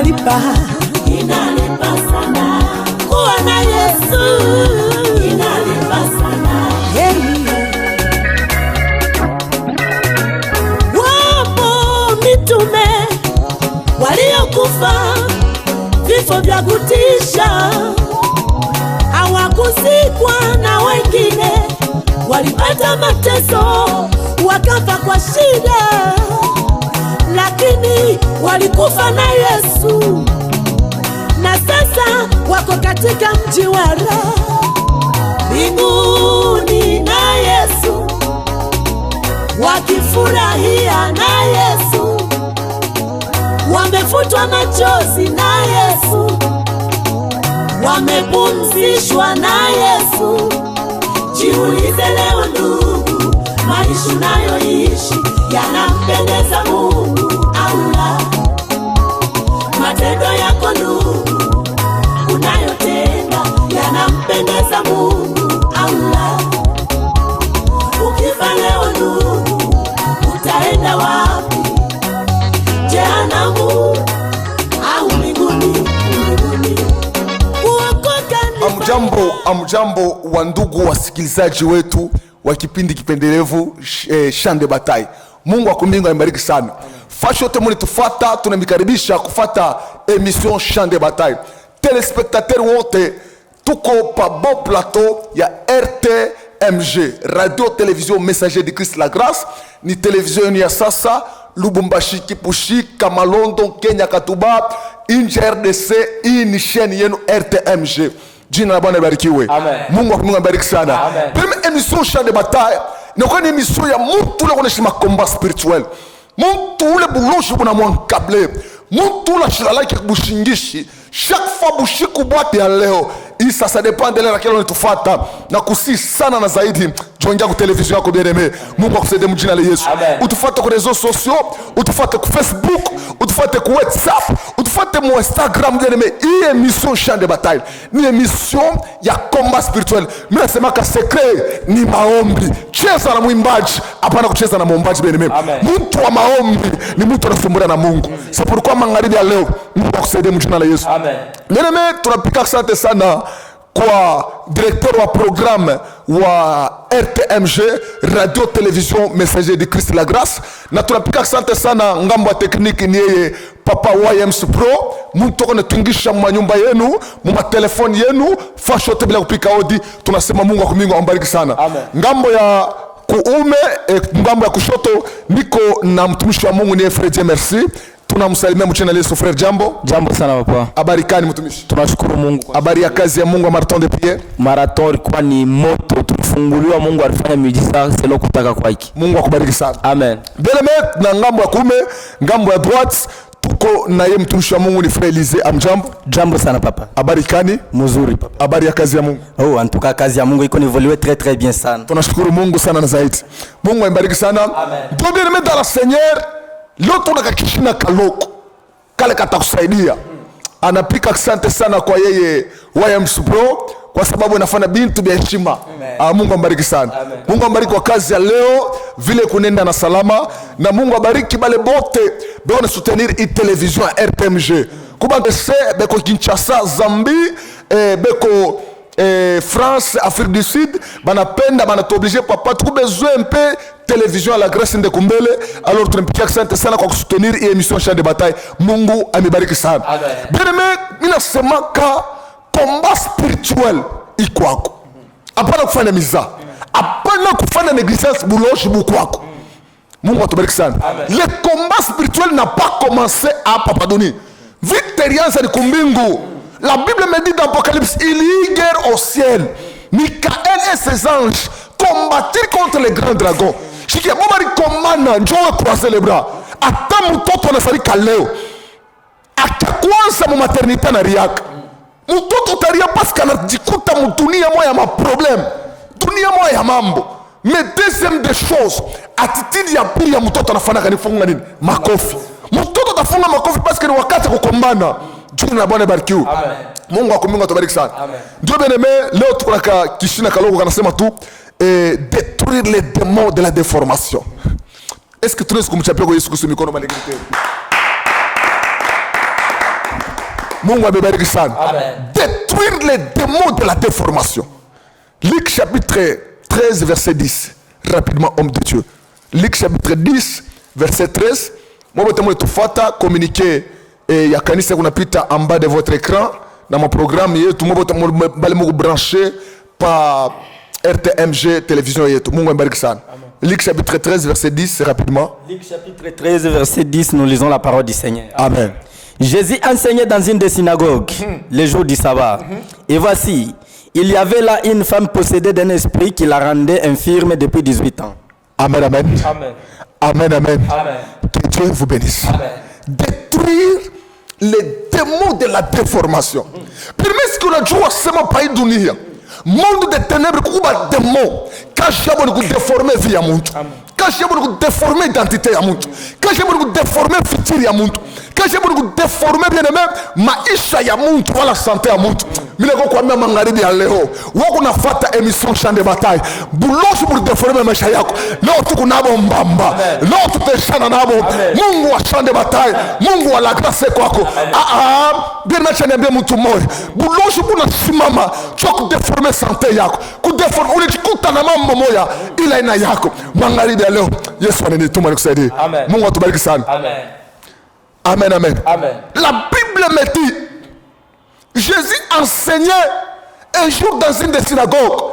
inalipa sana. Kuwa na Yesu inalipa sana. Wapo mitume waliokufa vifo vya kutisha, hawakuzikwa na wengine walipata mateso wakafa kwa shida, lakini walikufa na Yesu, na sasa wako katika mji wa raha mbinguni na Yesu, wakifurahia na Yesu, wamefutwa machozi na Yesu, wamepumzishwa na Yesu. Jiulize leo ndugu, maisha unayoishi yanampendeza Mungu au la? Matendo yako ndugu unayotenda yanampendeza Mungu au la? Ukifa leo ndugu, utaenda wapi? Jehanamu au mbinguni? Amjambo wa ndugu wasikilizaji wetu wa kipindi kipendelevu Champ de Bataille. Mungu wa mbinguni ambariki sana. Fashi yote mlitufuata, tunamikaribisha kufata emission Champ de Bataille. Telespectateurs wote tuko pa bon plateau ya RTMG, Radio Télévision Messager de Christ la Grâce. Ni television ya sasa Lubumbashi, Kipushi, Kamalondo, Kenya, Katuba, nje RDC. Hii ni chaîne yenu RTMG. Jina la Bwana libarikiwe. Mungu wa mbinguni abariki sana. Première émission Champ de Bataille inakuwa ni émission ya mtu ule anaishi combat spirituel. Mtu ule bulonshi buna mwankable. Mtu ule shilalaki bushingishi. Chaque fois bushiku boite ya leo. Hii sasa dépend de la kile unatufata na kusi sana na zaidi. Joingia kwa television yako bien aimé. Mungu akusaidie mjina la Yesu. Utufuate kwa réseaux sociaux, utufuate kwa Facebook, utufuate kwa WhatsApp, utufuate kwa Instagram bien aimé. Hii émission Champ de Bataille ni émission ya combat spirituel. Mimi nasema ka secret ni maombi. Cheza na mwimbaji, hapana kucheza na muombaji bien aimé. Mtu wa maombi ni mtu anasumbura na Mungu. C'est pourquoi magharibi ya leo Mungu akusaidie mjina la Yesu. Bien aimé, tunapika asante sana kwa directeur wa programme wa RTMG, Radio Télévision Messager de Christ la Grâce. Na tunapika asante sana ngambo ya tekniki ni yeye Papa YMS Pro. Mtu anatungisha manyumba yenu, matelefoni yenu, fashote bila kupika odi. Tunasema Mungu akumingu ambariki sana. Ngambo ya kuume, ngambo ya kushoto niko na mtumishi wa Mungu ni Frère Merci. Tunamsalimia mchana Yesu. Frère jambo. Jambo sana papa. Habari kani mtumishi? Tunashukuru Mungu. Habari ya kazi ya Mungu Marathon de Prière? Marathon ilikuwa ni moto, tulifunguliwa, Mungu alifanya miujiza selo kutaka kwake. Mungu akubariki sana. Amen. Beleme na ngambo ya kume, ngambo ya droite tuko na yeye mtumishi wa Mungu ni Frère Elise. Amjambo. Jambo sana papa. Habari kani? Mzuri papa. Habari ya kazi ya Mungu? Oh, en tout cas kazi ya Mungu iko évoluer très bien sana. Tunashukuru Mungu sana na zaidi. Mungu ambariki sana. Amen. Ndio bien dans la Seigneur, leo tunakakishina kaloko. Kale katakusaidia. Anapika asante sana kwa yeye YMS Pro kwa sababu anafanya bintu vya heshima. Mungu ambariki sana. Mungu ambariki kwa kazi ya leo vile kunenda na salama, na Mungu abariki bale bote bwana soutenir i television RTMG. Kuba ndese beko Kinshasa, Zambie, beko France, Afrique du Sud, banapenda banatoblige papa tuko besoin un peu télévision à la grâce de Kumbele. Alors tunampikia asante sana kwa kusoutenir hii émission Champ de Bataille. Mungu amibariki sana. Bien aimé, mimi nasema ka combat spirituel iko wako. Hapana kufanya miza. Hapana kufanya négligence buloshi bukwako. Mungu atubariki sana. Le combat spirituel n'a pas commencé à Papadoni. Victoriance ni kumbingu. La Bible me dit dans l'Apocalypse, il y a guerre au ciel. Michael et ses anges combattirent contre les grands dragons. Shikia bomari komana njowe croiser les bras. Ata mtoto anafarika leo. Akakwanza mu maternité na riaka. Mtoto taria parce anajikuta mudunia moya ya maproblème. Dunia moya ya mambo. Mais deuxième des choses, attitude ya pili ya mtoto anafanaka ni funga nini? Makofi. Mtoto atafunga makofi parce que ni wakati kukombana. Jina la Bwana barikiwe. Amen. Mungu akumungu atubariki sana. Amen. Ndio bien aimé, leo tuko na kishina kaloko kanasema tu détruire les démons de la déformation. Est-ce que tunaweza kumchapia kwa Yesu Kristo mikono malegete? Mungu amebariki sana. Amen. Détruire les démons de la déformation. Luc chapitre 13 verset 10. Rapidement, homme de Dieu. Luc chapitre 10 verset 13. Moi je tufata communiquer ya kanisa kunapita en bas de votre écran dans mon programme yetu moi bali mu brancher par RTMG télévision yetu. Mungu amebariki sana. Luc chapitre 13 verset 10 rapidement. Luc chapitre 13 verset 10, nous lisons la parole du Seigneur. Amen. Jésus enseignait dans une des synagogues les jours du sabbat. Et voici, il y avait là une femme possédée d'un esprit qui la rendait infirme depuis 18 ans. Amen, amen. Amen. Amen, amen. Amen. Que Dieu vous bénisse. Amen. Détruire les démons de la déformation. Permet ce qu'on a dit à pays dunia. Monde de ténèbres, kuba démon. Quand j'ai voulu déformer vie à monde. Quand j'ai voulu déformer identité à monde. Quand j'ai voulu déformer futur à monde. Quand j'ai voulu déformer bien aimé maisha ya monde wala santé à monde. Mimi niko kwa mimi magharibi ya leo. Wako nafuata émission Champ de Bataille. Buloshi pour déformer maisha yako. Leo tuko nabo mbamba. Leo tutashana nabo. Mungu wa Champ de Bataille. Mungu wa la grâce kwako. Bien acha niambie mtu mmoja. Buloshi kuna simama choko déformer santé yako. Kudeformer unajikuta na mambo moja ila ina yako. Magharibi ya leo Yesu ananituma nikusaidie. Mungu atubariki sana. Amen. Amen, amen. Amen. La Bible me dit, Jésus enseignait un jour dans une des synagogues.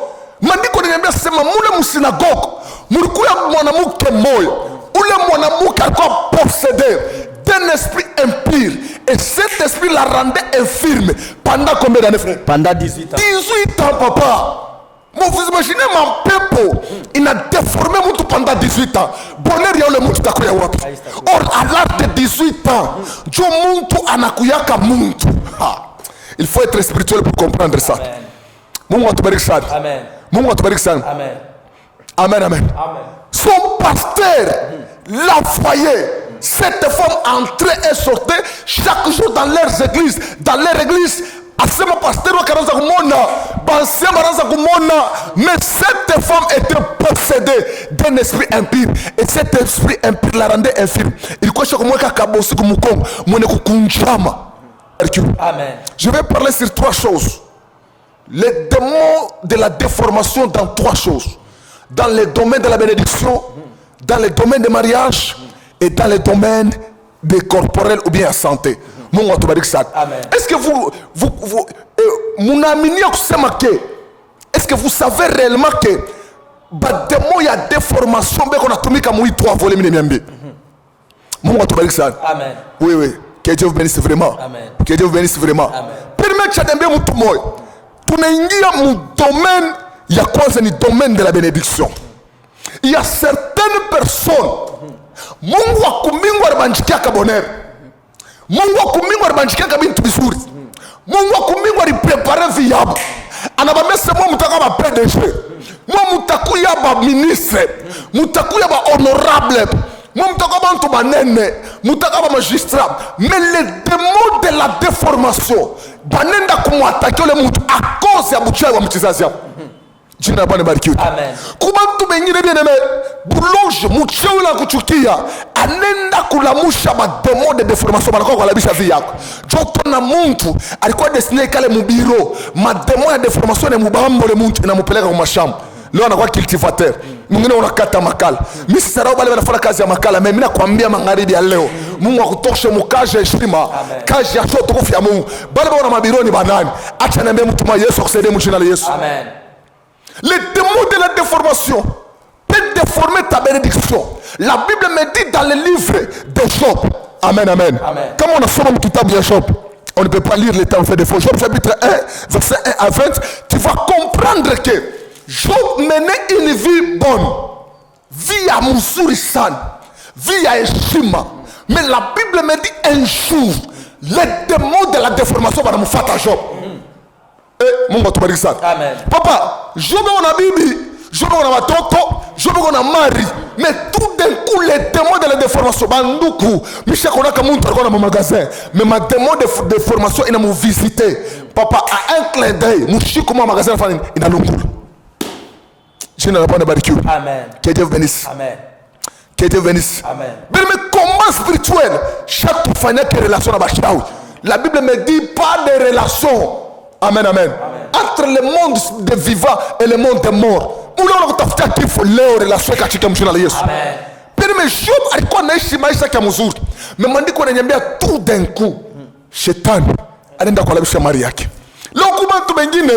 Mandiko niambia sema mule msynagogue mulikuya mwanamke mmoja. Ule mwanamke alikuwa possédé d'un esprit impur et cet esprit la rendait infirme pendant combien d'années? Pendant 18 ans. 18 ans, papa. Vous imaginez mon peuple, il a déformé mon pendant 18 ans. Bonheur ya ule mtu takuya wapi? Or à l'âge de 18 ans, jo muntu anakuyaka muntu. Il faut être spirituel pour comprendre ça. Mungu atubariki sana. Amen. Mungu atubariki sana. Amen. Amen, amen. Amen. Son pasteur l'a voyé. Cette femme entrait et sortait chaque jour dans leurs églises. Dans leur église. Asema pasteur wakaanza kumona, bansia wakaanza kumona, mais cette femme était possédée d'un esprit impur et cet esprit impur la rendait infirme. Il croit que moi kabosi kumukongo, mwene kukunjama. Amen. Je vais parler sur trois choses. Les démons de la déformation dans trois choses. Dans le domaine de la bénédiction, dans le domaine du mariage et dans le domaine des corporels ou bien la santé. Mungu atubariki sana. Est-ce que vous munamini kusema ke est-ce que vous savez réellement que bademo ya déformation beko natumika mu 3 volets minemiambi. Mungu atubariki sana. Amen. Oui oui, que Dieu vous bénisse vraiment. Amen. Que Dieu vous bénisse vraiment. Amen. Permet chadembe mtu moyo. Tunaingia mu domaine ya kwanza ni domaine de la bénédiction. Il y a certaines personnes Mungu akumbingu alibanjikia bonheur. Mungu akumbingu alibanjikia bintu bizuri. Mungu akumbingu aliprepare viabu. Anabambia sema mutaka ba PDG. Mutakuya ba ministre. Mutakuya ba honorable. Mutaka ba ntu banene. Mutaka ba magistrat. Mais les démons de la déformation banenda kumwataki ole mtu à cause ya buchawi wa mchizazi hapo. Jina Bwana barikiwe. Amen. Kuba mtu bengine bien aimé buloje mchawi la kuchukia anenda kulamusha mademo de déformation banakuwa kulabisha vie yako. Joto na mtu alikuwa destiné kale mubiro mademo ya déformation ya mubambo le mtu inamupeleka kwa mashamba. Leo anakuwa cultivateur. Mwingine unakata makala. Mimi sisarau bale wanafanya kazi ya makala. Mimi nakwambia magharibi ya leo Mungu akutoshe mukaje heshima. Kazi ya shoto kufi ya Mungu. Bale wana mabironi banani. Acha niambie mtu mwa Yesu akusaidie mjina la Yesu. Amen. Les démons de la déformation peuvent déformer ta bénédiction. La Bible me dit dans le livre de Job. Amen, amen. Amen. Comme on a fait tout table de Job, on ne peut pas lire les temps fait des faux. Job chapitre 1, verset 1 à 20, tu vas comprendre que Job menait une vie bonne. Vie à Moussurisan, vie à Eshima. Mais la Bible me dit un jour, les démons de la déformation vont nous faire à Job. Mungu atubariki sana. Amen. Papa, Job on a bibi, Job on a watoto, Job on a mari, mais tout d'un coup les démons de la déformation banduku, Michel konaka muntu alikuwa na magasin, mais ma démon de déformation ina mu visiter. Papa à un clin d'œil, mushiko ma magasin fani ina lungula. Jina la Bwana barikiwe. Amen. Que Dieu bénisse. Amen. Que Dieu bénisse. Amen. Mais combat spirituel, chaque fanya que relation na bashawi. La Bible me dit pas de relation. Amen, amen. Entre le monde des vivants et le monde des morts. Unaona kutafuta kifo leo relation katika mjina la Yesu. Amen. Pili Job alikuwa anaishi maisha ya mzuri. Maandiko yananiambia tout d'un coup shetani anaenda kuhalabisha mali yake. Leo kuna watu wengine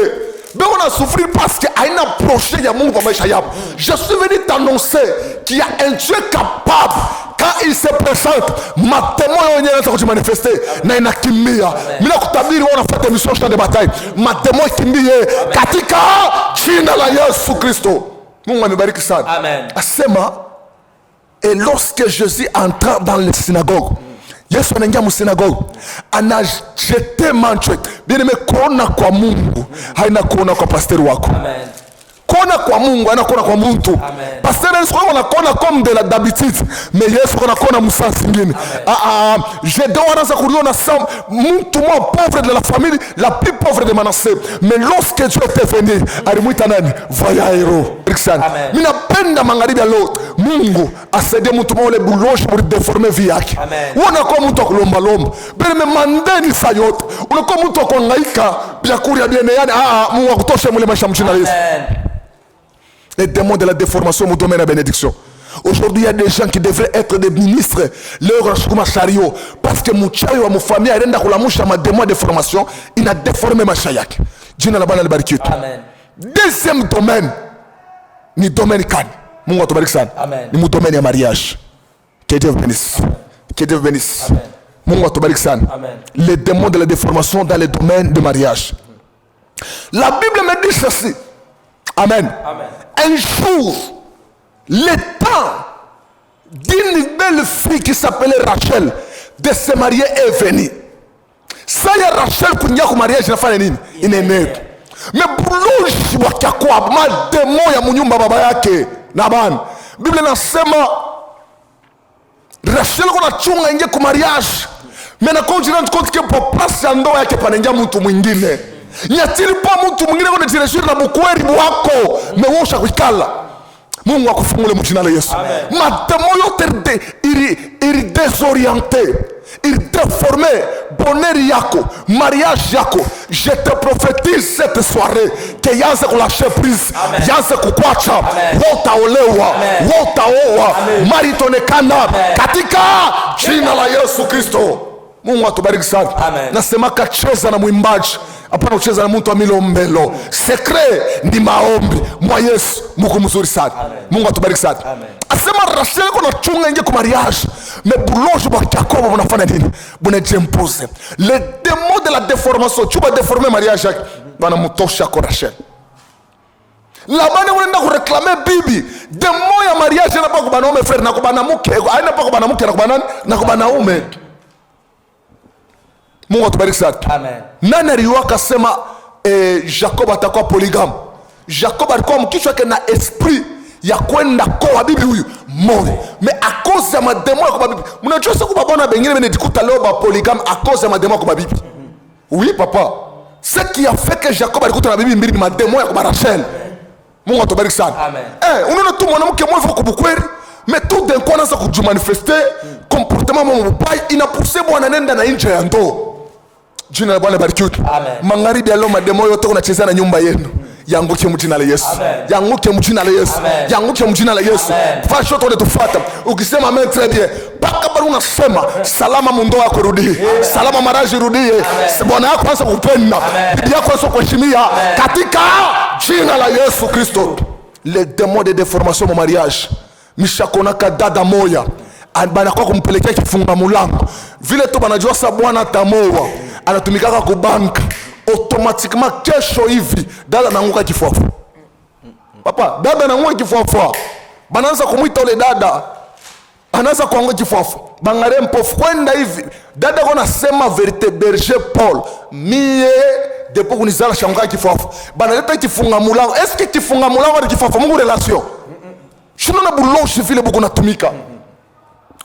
beko na souffrir parce que haina projet ya Mungu kwa maisha yao. Je suis venu t'annoncer qu'il y a un Dieu capable quand il se présente matemo yenyewe yanaweza kujimanifester na inakimbia. Mimi nakutabiri wewe unafuata mission Champ de Bataille. Matemo ikimbie katika jina la Yesu Kristo. Mungu amebariki sana. Amen. Asema et lorsque Jésus entra dans les synagogues, Yesu anaingia msinagogi, anajete manchwe. Bili kuona kwa Mungu haina kuona kwa pasteri wako. Amen. Kuona kwa Mungu haina kuona kwa mtu. Pasteri Yesu anakuona comme de la d'habitude, mais Yesu anakuona msasi mwingine. Je dois anaanza kuliona sam mtu mwa pauvre de la famille, la plus pauvre de Manasseh. Mais lorsque Dieu était venu, alimuita nani? Vayairo. Mimi napenda magharibi ya leo Mungu asaidie mtu mwa ule bulosha pour déformer vie yake. Unakuwa mtu akulomba lomba. Bele mandeni saa yote. Unakuwa mtu akuhangaika bila kuria bien yani Mungu akutoshe mule maisha mchina Yesu. Les démons de la déformation me domaine la bénédiction. Aujourd'hui, il y a des gens qui devraient être des ministres. Leur chariot. Parce que mchawi wa mfamia aenda kulamusha ma démons de formation, il a déformé maisha yake. Jina la Bwana libarikiwe. Amen. Deuxième domaine ni domaine kani. Mungu atubariki sana. Ni mu domaine ya mariage. Que Dieu vous bénisse. Que Dieu vous bénisse. Mungu atubariki sana. Les démons de la déformation dans le domaine de mariage. La Bible me dit ceci. Amen. Amen. Un jour, le temps d'une belle fille qui s'appelait Rachel de se marier est venu. Ça y a Rachel kuingia kwa mariage inafanya nini? Inaeneka. Mais bulushi wakakuwa mademo ya munyumba baba yake na bana. Biblia inasema Rachel kuna chunga ingia kwa mariage. Mais na konjira compte que pour place ya ndoa yake panaingia mtu mwingine. Nyatiri pa mtu mwingine kwa jireshuri na bukweri wako mewosha kuikala. Mungu akufungule mjina la Yesu. Mademo yote iri désorienté, iri déformé bonheur yako, mariage yako. Je te prophétise cette soirée que yanze kulashe prise, yanze kukwacha, wotaolewa, wotaoa, mari tonekana katika jina la Yesu Kristo. Mungu atubariki sana. Nasema kacheza na mwimbaji, hapana kucheza na mtu wa milombelo. Secret ni maombi mwa Yesu. Mungu mzuri sana. Mungu atubariki sana. Asema Rachel kuna chunga inge kwa mariage, mais boulogne wa Jacob wanafanya nini? Bwana jempose. Les démons de la déformation, tu vas déformer mariage yake. Bwana mtosha kwa Rachel. La bana unaenda kureklame bibi. Démon ya mariage na kwa banaume frère na kwa banamuke. Haina kwa banamuke na kwa banani na kwa banaume. Mungu atubariki sana. Amen. Nani aliwaka sema Jacob atakuwa polygame? Jacob alikuwa mkichwa yake na esprit ya kwenda kwa bibi huyu moyo. Mais à cause ya mademo ya kwa bibi. Mnajua sasa kwa bwana bengine benedikuta leo ba polygame à cause ya mademo ya kwa bibi. Oui papa. Ce qui a fait que Jacob alikuta na bibi mbili mademo ya kwa Rachel. Mungu atubariki sana. Amen. Unaona tu mwanamke mmoja kwa kubukweri, mais tout d'un coup anaanza kujimanifester comportement mbaya inapousse bwana nenda na nje ya ndoa. Jina la Bwana barikiwe. Magharibi ya leo mademo yote unacheza na nyumba yenu. Yanguke mjina la Yesu. Yanguke mjina la Yesu. Yanguke mjina la Yesu. Fasho tu tufuata. Ukisema amen très bien. Paka bado unasema salama mundo wako rudie. Salama maraji rudie. Bwana yako anza kupenda. Bibi yako anza kuheshimia katika jina la Yesu Kristo. Les démons de déformation au mariage. Mishakona dada moya. Banakuwa kumpelekea kifunga mulango. Vile tu banajua sa bwana tamoa anatumikaka ku bank, automatiquement kesho hivi dada anaanguka kifuafu. Papa, dada anaanguka kifuafu. Banaanza kumuita ule dada, anaanza kuanguka kifuafu. Bangare mpofu kwenda hivi. Dada kona sema verite berger Paul. Mie depo kunizala shanguka kifuafu. Banaleta kifunga mulango. Est-ce que kifunga mulango ni kifuafu? Mungu relation. Shino na buloshi vile buku natumika.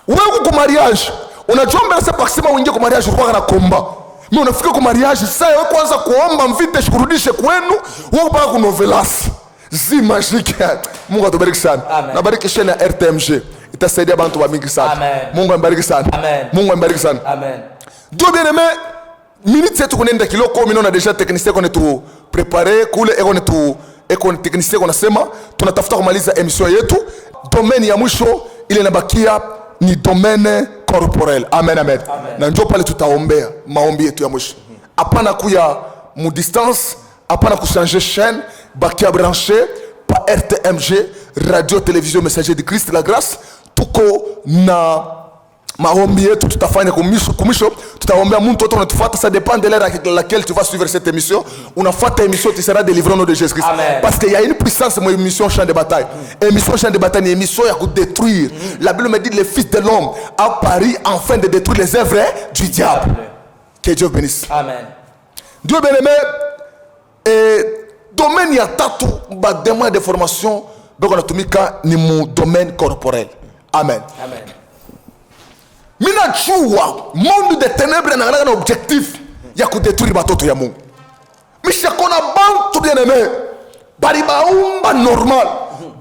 Wewe kwa mariage, unajua mbele sasa pakisema uingie kwa mariage ulikuwa na komba. Mimi unafika kwa mariage sasa wewe kwanza kuomba mvite shikurudishe kwenu, wewe mpaka ku novelas. Zi magique. Mungu atubariki sana. Na bariki shena RTMG. Itasaidia bantu wa mingi sana. Mungu ambariki sana. Mungu ambariki sana. Amen. Dieu bien-aimé, minute yetu kunaenda kiloko. Mimi naona deja technicien qu'on est préparé kule eko technicien qu'on asema tunatafuta kumaliza emission yetu. Domaine ya mwisho ile inabakia ni domaine corporel. Amen, amen. Na njoo pale tutaombea maombi yetu ya mwisho. Hapana kuya mu distance, hapana kuchanger chaîne, bakia branché pa RTMG, radio télévision messager de Christ la grâce. Tuko na maombi yetu tutafanya kumisho tutaombea mtu wote unatufuata, ça dépend de l'heure à laquelle tu vas suivre cette émission. Unafuata émission, tu seras délivré au nom de Jésus Christ. Parce qu'il y a une puissance dans l'émission Champ de bataille. Émission Champ de bataille, une émission qui a détruire. La Bible me dit le Fils de l'homme a pari afin de détruire les œuvres du diable. Que Dieu bénisse. Amen. Dieu bien-aimé, domaine ya tatu ba demande de formation donc on a tumika ni mon domaine corporel. Amen. Amen. Mina chua monde de ténèbres na un objectif ya kudétruire batoto ya Mungu. Misha kona bantu bien-aimé bari baumba normal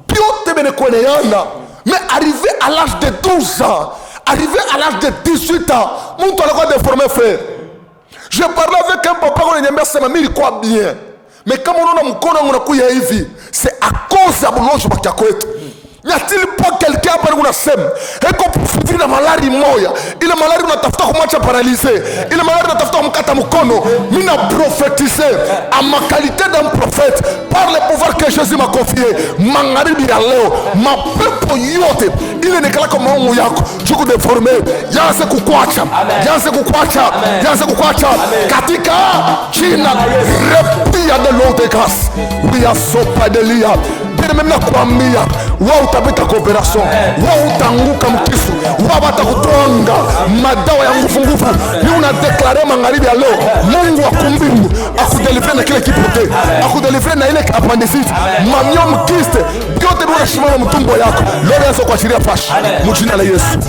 biote bene kweneana mais arrivé à l'âge de 12 ans, arrivé à l'âge de 18 ans, mon tour a déformé frère. Je parlais avec un papa qu'on a dit c'est mimi quoi bien. Mais comme on a mkono mnakuya hivi, c'est à cause ya bulonjo bakiako yetu. Y a-t-il pas quelqu'un hapa unasema eko kufikiri na malari moya, ile malari unatafuta kumwacha paralysé, ile malari unatafuta kumkata mkono. Mimi na prophétiser à ma qualité d'un prophète par le pouvoir que Jésus m'a confié. Magharibi ya leo mapepo yote ile nikala kama maungu yako chuku deformer yanze kukwacha, yanze kukwacha, yanze kukwacha katika jina repia de l'eau de grâce. Oui ya sopa de lia. Même nakwambia wao utapita cooperation, wao utanguka mkisu, wao watakutonga madawa ya nguvu. Ni una declare magharibi ya leo Mungu akumbingu akudelivre na kile kipote, akudelivre na ile appendicite, manyom kiste, biote bila shimama mtumbo yako. Leo yaso kuachilia fashi mjina la Yesu.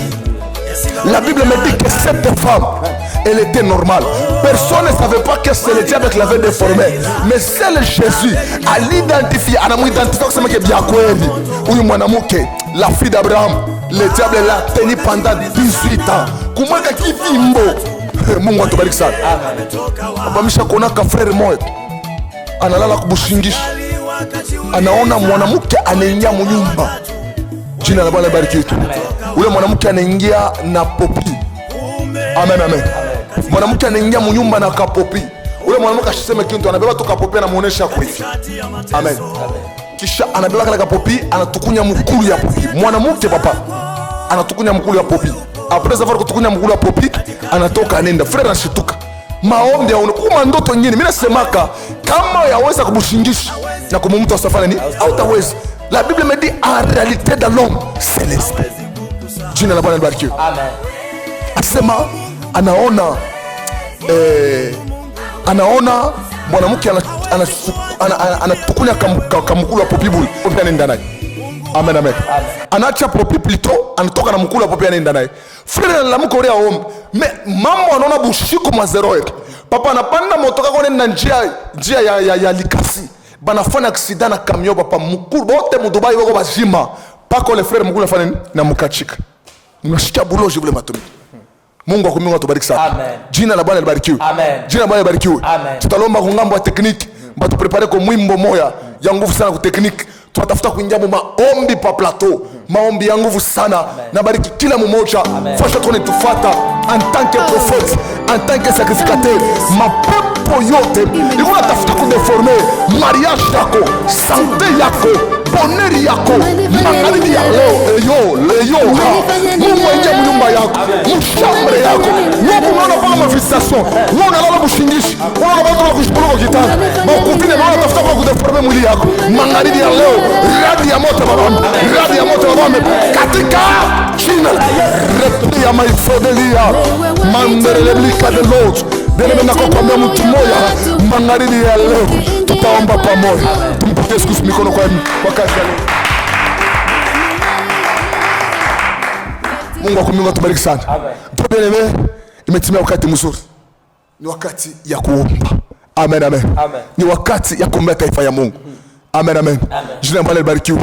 La Bible me dit que cette femme, elle était normale. Personne ne savait pas que c'est le diable qui l'avait déformée. Mais seul Jésus a l'identifié. Il a identifié que c'est bien kweli. Huyu mwanamke, la fille d'Abraham, le diable l'a tenu pendant 18 ans. Kumweka kifimbo. Mungu atubariki sana. Abamisha kuona ka frère moyo. Analala kubushingisha. Anaona mwanamke anaingia mnyumba. Jina la Bwana libarikiwe. Ule mwanamke anaingia na popi. Amen, amen. Mwanamke anaingia mnyumba na kapopi. Ule mwanamke ashiseme kitu, anabeba tu kapopi anamuonesha kwa hivi. Amen. Kisha anabeba kale kapopi, anatukunya mkulu ya popi. Mwanamke papa anatukunya mkulu ya popi. Après avoir kutukunya mkulu ya popi, anatoka anaenda. Frère anashituka. Maombi ya kuma ndoto nyingine. Mimi nasemaka kama yaweza kubushingisha na kumumta safari ni hautaweza. La Bible me dit en réalité dans l'homme c'est l'esprit. Jina la Bwana libarikiwe. Amen. Asema anaona mwanamke anatukunya kamkulu wa popi buli popi anaenda naye. Amen, amen. Anaacha popi plutôt anatoka na mkulu wa popi anaenda naye. Frère la mko ria ombe. Mais mambo anaona bushiko mazero yetu. Papa anapanda motoka kwa nenda njia ya likasi. Banafanya accident na camion papa mkulu bote mu Dubai wako bazima. Pako le frère mkulu afanya na mkachika. Unashikia buloji vile matomi. Mungu akumingu atubariki sana. Amen. Jina la Bwana libarikiwe. Amen. Jina la Bwana libarikiwe. Amen. Tutalomba kungambo ya tekniki, mbatu prepare kwa mwimbo moya ya nguvu sana kwa tekniki. Tunatafuta kuingia maombi pa plateau. Maombi ya nguvu sana. Na bariki kila mmoja. Fasha tuone tufuata en tant que prophète, en tant que sacrificateur. Mapepo yote iko natafuta kudeformer mariage yako, santé yako, bonheur yako. Magharibi ya leo, Mungu aingia mnyumba yako, mshambre yako. Mungu unaona pala manifestation. Wewe unalala mshingishi, unaona watu wanakushukuru kitanda. Makufine maana tafuta kwa kudeformer mwili yako. Magharibi ya leo, radi ya moto baba. Radi ya moto baba katika jina repia maifodelia. Mandere blika de l'autre. Dele nakokwambia mtu moja magharibi ya leo tutaomba pamoja. Tumpokee Yesu mikono kwa kazi ya leo. Mungu akumingu atubariki sana. Amen. Bien, imetimia wakati mzuri. Ni wakati ya kuomba. Amen, amen. Amen. Ni wakati ya kuombea taifa ya Mungu. Amen, amen. Jina la Bwana libarikiwe.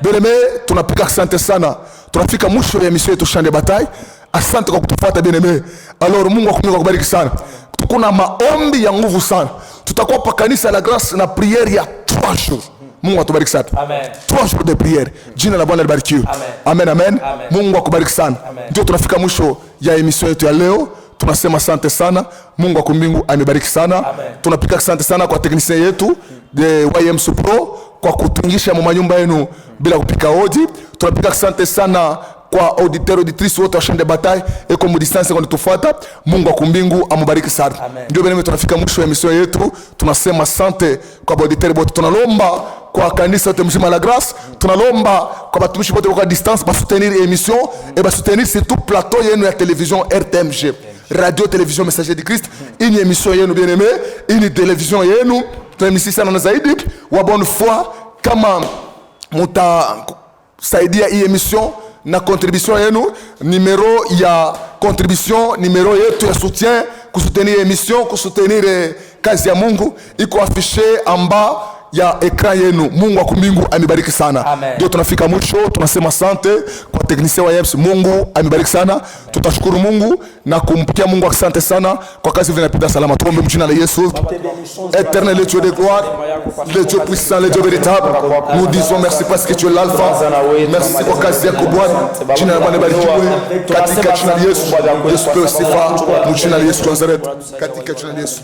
Bien, tunapiga asante sana. Tunafika mwisho ya mission yetu Champ de bataille. Asante kwa kutufuata bien-aimé. Alors Mungu akubariki sana. Tuko na maombi ya nguvu sana. Tutakuwa pa kanisa la Grâce na prière ya 3 jours. Mungu atubariki sana. Amen. 3 jours de prière. Jina la Bwana libarikiwe. Amen, amen. Mungu akubariki sana. Ndio tunafika mwisho ya emission yetu ya leo. Tunasema asante sana. Mungu wa mbingu amebariki sana. Tunapika asante sana kwa technicien yetu de YMS Pro kwa kutuingisha mwa nyumba yenu bila kupika hodi. Tunapika asante sana kwa auditeur auditrice wote wa Chaîne de Bataille et comme distance kwa tufuata. Mungu wa mbingu amubariki sana. Ndio bene tunafika mwisho ya emission yetu. Tunasema asante kwa auditeur wote. Tunalomba kwa kanisa yote mzima la Grâce, tunalomba kwa batumishi wote kwa distance ba soutenir émission et ba soutenir surtout plateau yenu ya télévision RTMG. Radio Télévision Messager de Christ, une émission yenu bien-aimé, une télévision yenu, tunamisi sana na zaidi wa bonne foi kama mutasaidia hii émission na contribution yenu, numéro ya contribution, numéro yetu ya soutien kusoutenir émission, kusoutenir kazi ya Mungu iko affiché en bas ya ekran yenu. Mungu wa mbingu amebariki sana. Ndio tunafika mwisho, tunasema asante kwa technicien wa YMS. Mungu amebariki sana. Tutashukuru Mungu na kumpikia Mungu asante sana kwa kazi vinapita salama. Tuombe mjina la Yesu. Éternel Dieu de gloire, le Dieu puissant, le Dieu véritable. Nous disons merci parce que tu es l'alpha. Merci kwa kazi yako Bwana. Jina la Bwana libarikiwe. Katika jina la Yesu. Yesu pewe sifa. Mjina la Yesu wa Nazareth. Katika jina la Yesu.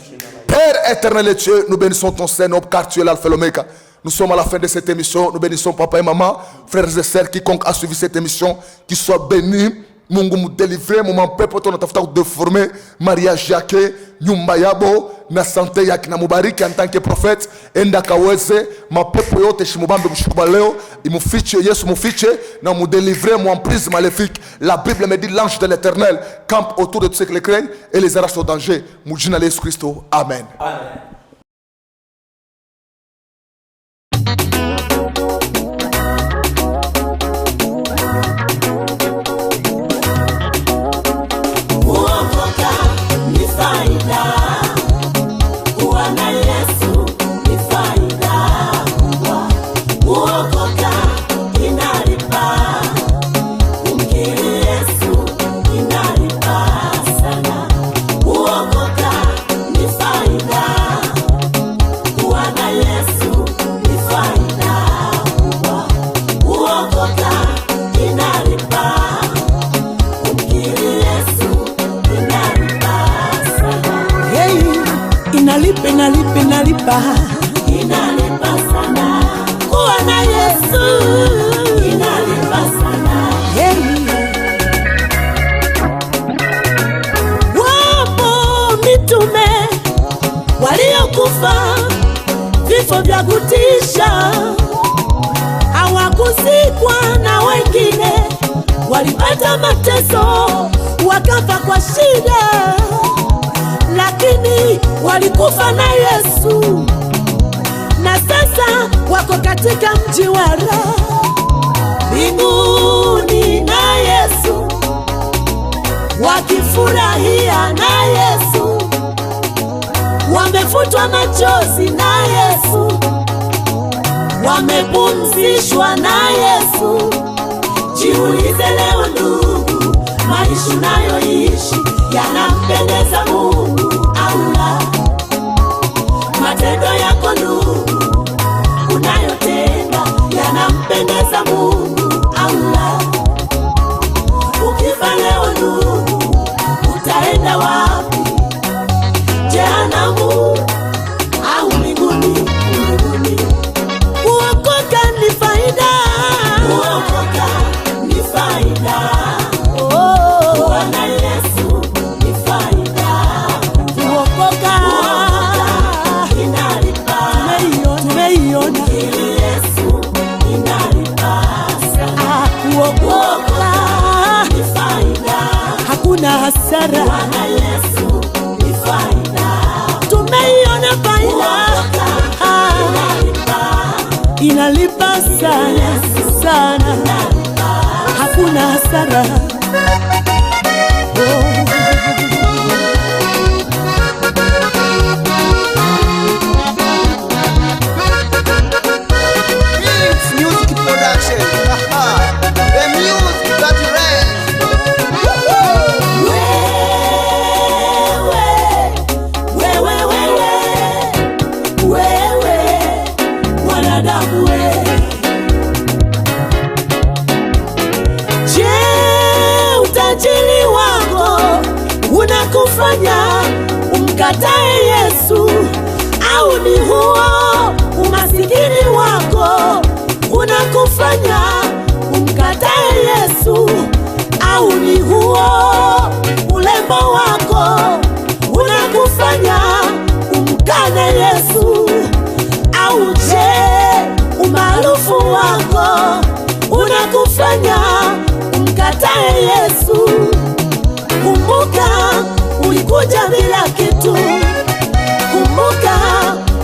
Père éternel et Dieu, nous bénissons ton Seigneur car tu es l'alpha et l'oméga. Nous sommes à la fin de cette émission. Nous bénissons papa et maman, frères et sœurs, quiconque a suivi cette émission, qui soit béni. Mungu mu délivrer, mon peuple, ton atafuta déformer, mariage yake, nyumba yabo, na santé yake na mubariki en tant que prophète, enda kaweze, ma peuple yote shimubambe mshukuba leo, imufiche, Yesu mufiche, na mu délivrer, mu emprise maléfique. La Bible me dit, l'ange de l'Éternel campe autour de tous ceux qui le craignent et les arrache au danger. Mujina Jésus Christ. Amen. Amen. Inalipa sana kuwa na Yesu, inalipa sana. Wapo mitume waliokufa vifo vya kutisha, hawakuzikwa, na wengine walipata mateso wakafa kwa shida, lakini walikufa na Yesu, na sasa wako katika mji wa raha mbinguni na Yesu, wakifurahia na Yesu, wamefutwa machozi na Yesu, wamepumzishwa na Yesu. Jiulize leo ndugu, maisha unayoishi yanampendeza Mungu au la? Matendo yako ndugu unayotenda yanampendeza Mungu au la? Ukifa leo ndugu, utaenda wapi? Jehanamu au mbinguni? Kuokoka ni faida, kuokoka ni faida. Kuwa na Yesu ni faida. Kuokoka inalipa, tumeiona ili Yesu inalipa sana. Kuokoka ni faida, hakuna hasara. Kuwa na Yesu ni faida, tumeiona faida. Inalipa sana sana, hakuna hasara. Music production. The music that you raise. unakufanya umkatae Yesu, au ni huo umasikini wako unakufanya umkatae Yesu, au ni huo ulembo wako unakufanya umkane Yesu, au je umaarufu wako unakufanya umkatae Yesu? Kumbuka ulikuja bila kitu, kumbuka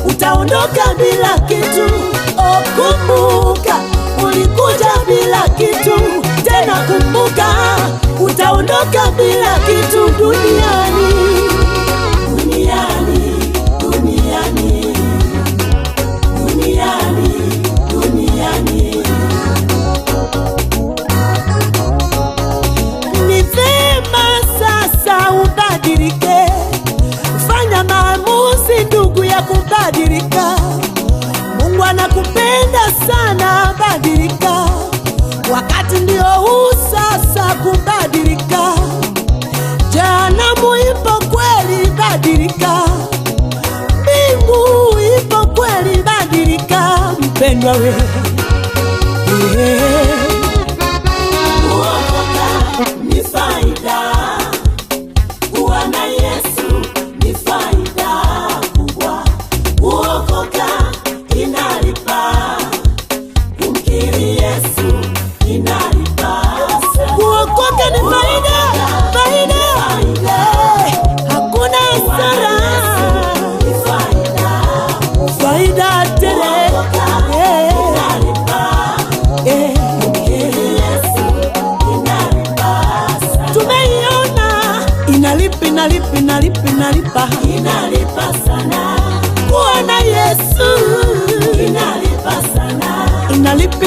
utaondoka bila kitu. Oh, kumbuka ulikuja bila kitu, tena kumbuka utaondoka bila kitu duniani. Duniani, duniani, duniani, duniani. Ni vema sasa ubadilike, fanya maamuzi ndugu ya kubadilika. Mungu anakupenda sana, badilika. Wakati ndio huu sasa kubadilika. Jehanamu ipo kweli, badilika. Mbingu ipo kweli, badilika mpendwa we. Kuokoka ni faida, kuwa na Yesu ni faida kubwa. Kuokoka inalipa, kumkiri Yesu inalipa. Kuokoka ni faida, faida, hakuna hasara, faida tele. Tumeiona inalipa sana. Kuwa na Yesu inalipa sana, inalipa